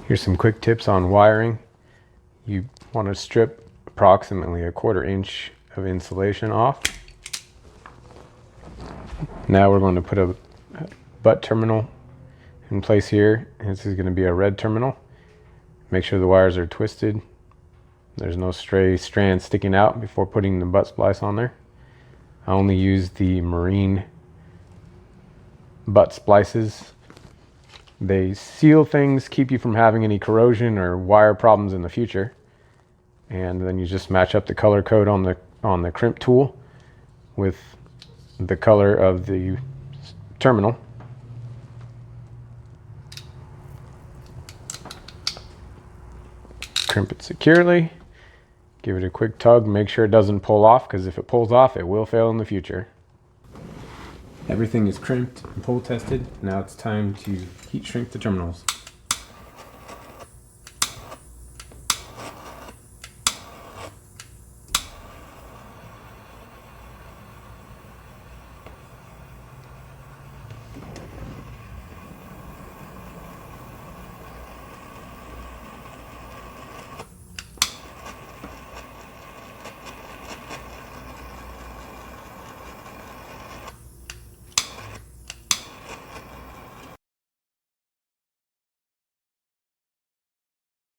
Here's some quick tips on wiring. You want to strip approximately 1/4 inch of insulation off. Now we're going to put a butt terminal in place here. This is going to be a red terminal. Make sure the wires are twisted. There's no stray strands sticking out before putting the butt splice on there. I only use the marine butt splices. They seal things, keep you from having any corrosion or wire problems in the future. And then you just match up the color code on the crimp tool with the color of the terminal. Crimp it securely. Give it a quick tug, make sure it doesn't pull off, because if it pulls off, it will fail in the future. Everything is crimped and pull tested. Now it's time to heat shrink the terminals.